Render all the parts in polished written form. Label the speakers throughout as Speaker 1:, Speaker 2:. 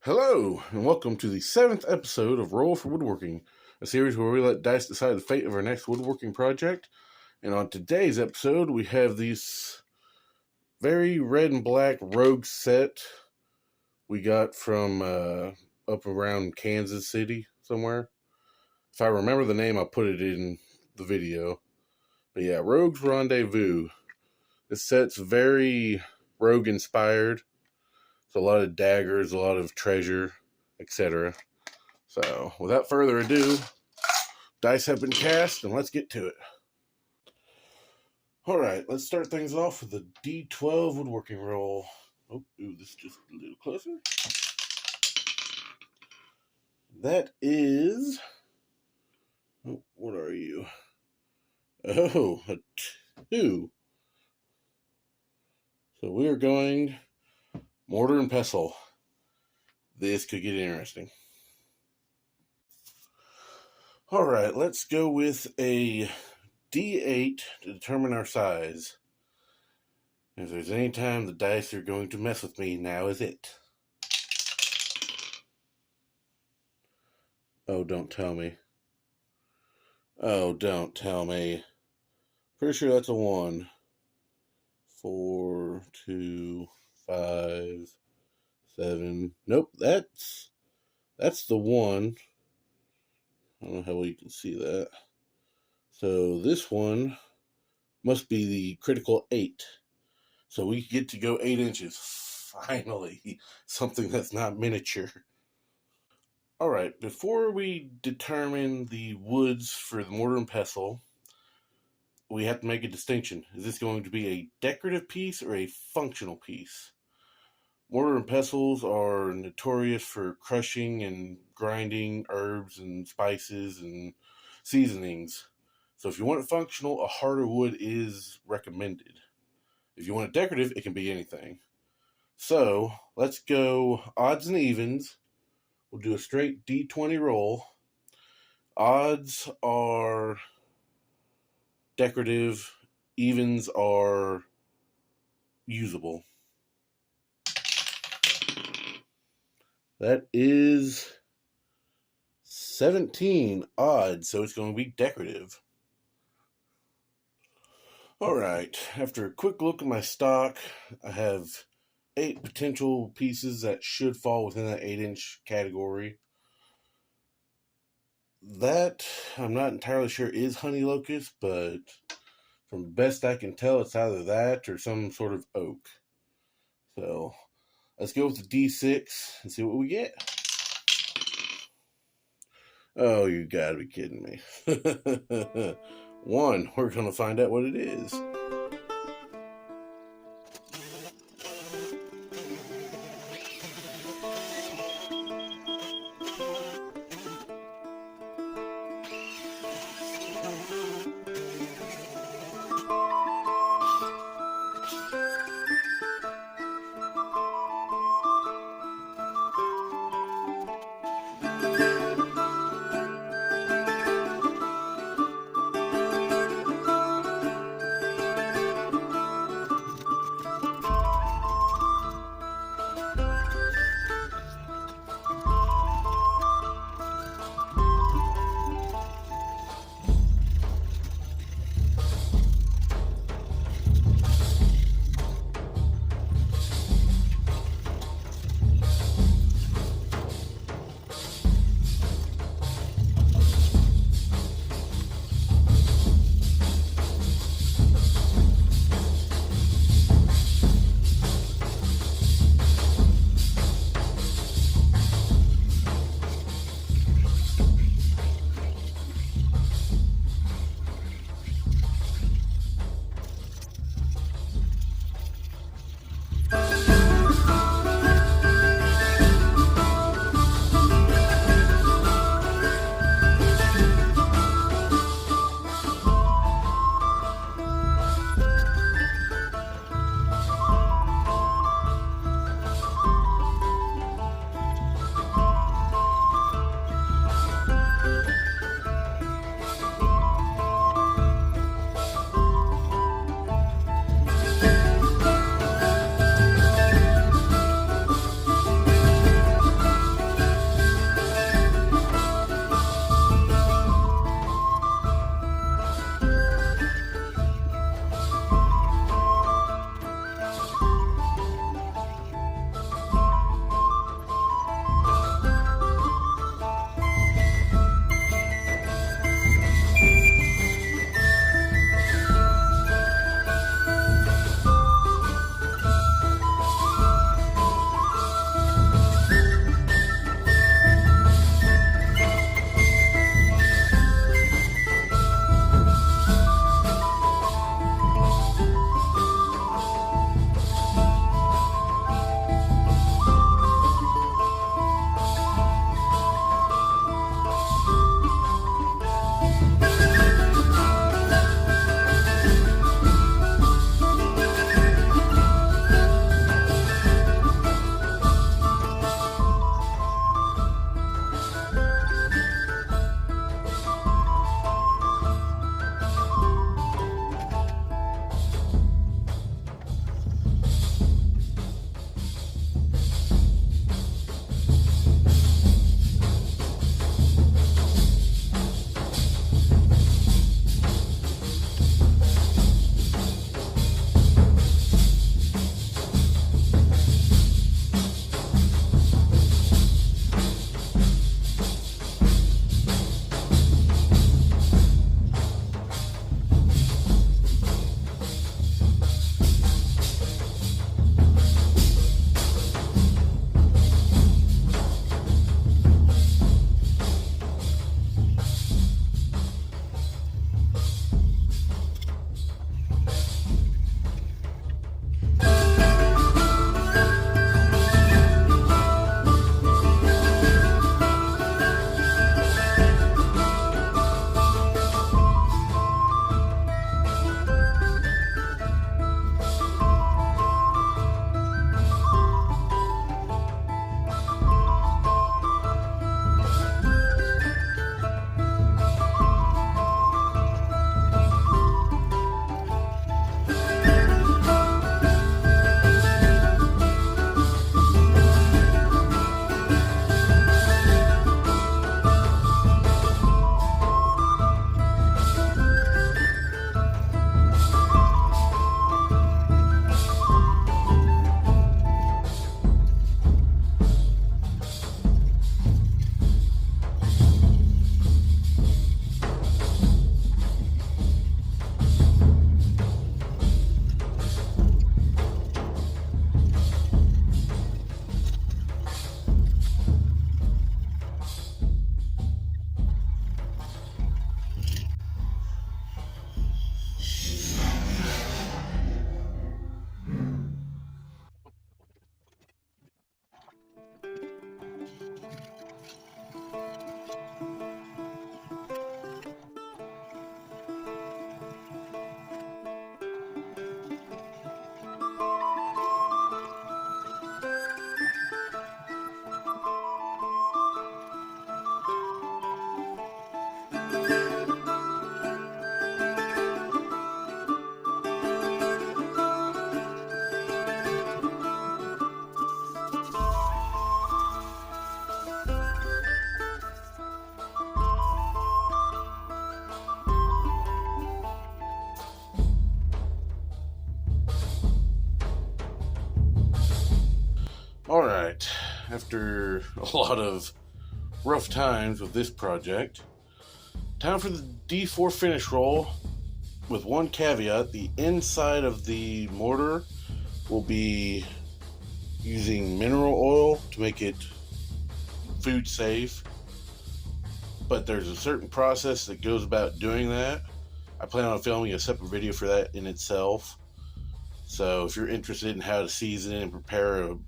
Speaker 1: Hello, and welcome to the 7th episode of Roll for Woodworking, a series where we let dice decide the fate of our next woodworking project. And on today's episode, we have this very red and black rogue set we got from up around Kansas City somewhere. If I remember the name, I'll put it in the video. But yeah, Rogue's Rendezvous. This set's very rogue inspired. So a lot of daggers, a lot of treasure, etc. So, without further ado, dice have been cast, and let's get to it. Alright, let's start things off with the D12 woodworking roll. Oh, this is just a little closer. That is... Oh, what are you? Oh, a 2. So we are going Mortar and Pestle. This could get interesting. Alright, let's go with a D8 to determine our size. If there's any time the dice are going to mess with me, now is it. Oh, don't tell me. Oh, don't tell me. Pretty sure that's a 1. 4, 2, 5, 7. Nope, that's the 1. I don't know how well you can see that. So this one must be the critical 8. So we get to go 8 inches. Finally, something that's not miniature. Alright, before we determine the woods for the mortar and pestle, we have to make a distinction. Is this going to be a decorative piece or a functional piece? Mortar and pestles are notorious for crushing and grinding herbs and spices and seasonings. So if you want it functional, a harder wood is recommended. If you want it decorative, it can be anything. So let's go odds and evens. We'll do a straight D20 roll. Odds are decorative. Evens are usable. That is 17 odds, so it's going to be decorative. Alright, after a quick look at my stock, I have 8 potential pieces that should fall within that 8-inch category. That, I'm not entirely sure is honey locust, but from best I can tell, it's either that or some sort of oak. So, let's go with the D6 and see what we get. Oh, you gotta be kidding me. 1, we're gonna find out what it is. after a lot of rough times with this project. Time for the D4 finish roll, with one caveat: the inside of the mortar will be using mineral oil to make it food safe, but there's a certain process that goes about doing that. I plan on filming a separate video for that in itself. So if you're interested in how to season and prepare a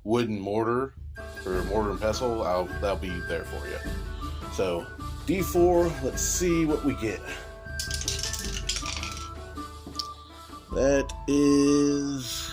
Speaker 1: wooden mortar or a mortar and pestle, that'll be there for you. So D4, let's see what we get. That is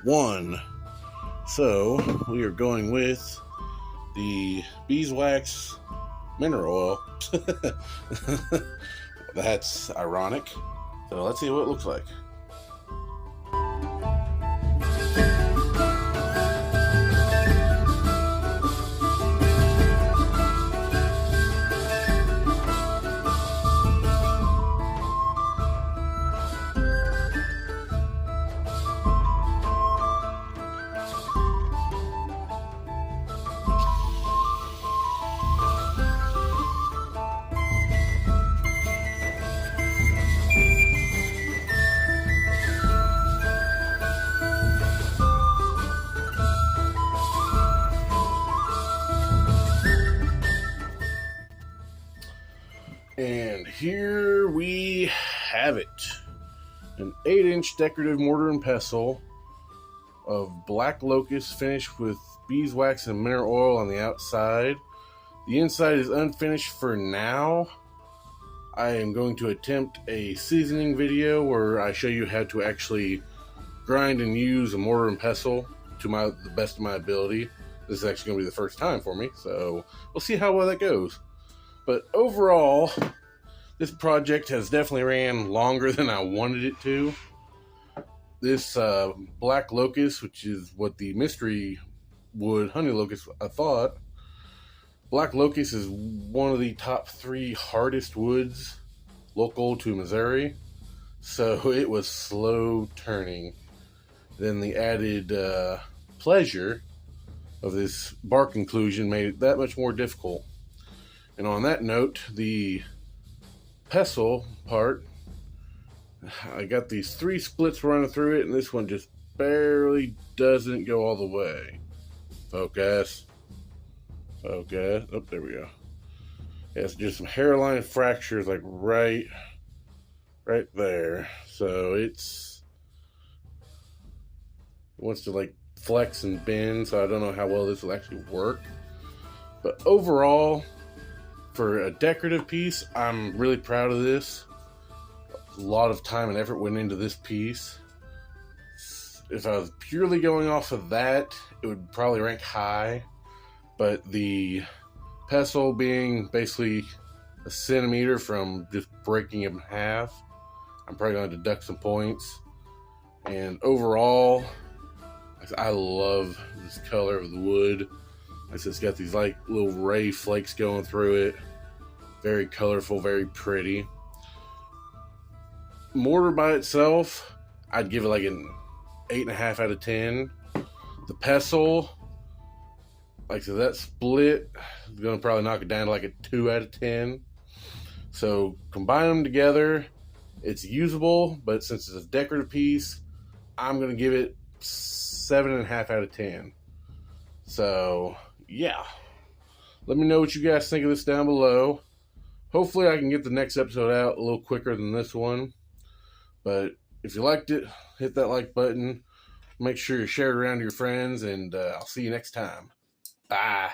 Speaker 1: 1. So we are going with the beeswax mineral oil. That's ironic. So let's see what it looks like. And here we have it. An 8-inch decorative mortar and pestle of black locust finished with beeswax and mineral oil on the outside. The inside is unfinished for now. I am going to attempt a seasoning video where I show you how to actually grind and use a mortar and pestle to the best of my ability. This is actually going to be the first time for me, so we'll see how well that goes. But overall, this project has definitely ran longer than I wanted it to. This black locust, which is what the mystery wood honey locust I thought, black locust is one of the top 3 hardest woods local to Missouri. So it was slow turning. Then the added pleasure of this bark inclusion made it that much more difficult. And on that note, the pestle part, I got these 3 splits running through it, and this one just barely doesn't go all the way. Focus. Oh, there we go. Yeah, it's just some hairline fractures, like right there. So it wants to like flex and bend, so I don't know how well this will actually work. But overall, for a decorative piece, I'm really proud of this. A lot of time and effort went into this piece. If I was purely going off of that, it would probably rank high. But the pestle being basically a centimeter from just breaking it in half, I'm probably going to deduct some points. And overall, I love this color of the wood. It's got these like little ray flakes going through it. Very colorful, very pretty. Mortar by itself, I'd give it like an 8.5 out of 10. The pestle, like so that split is going to probably knock it down to like a 2 out of 10. So combine them together, it's usable, but since it's a decorative piece, I'm going to give it 7.5 out of 10. So yeah, let me know what you guys think of this down below. Hopefully I can get the next episode out a little quicker than this one. But if you liked it, hit that like button. Make sure you share it around to your friends, and I'll see you next time. Bye.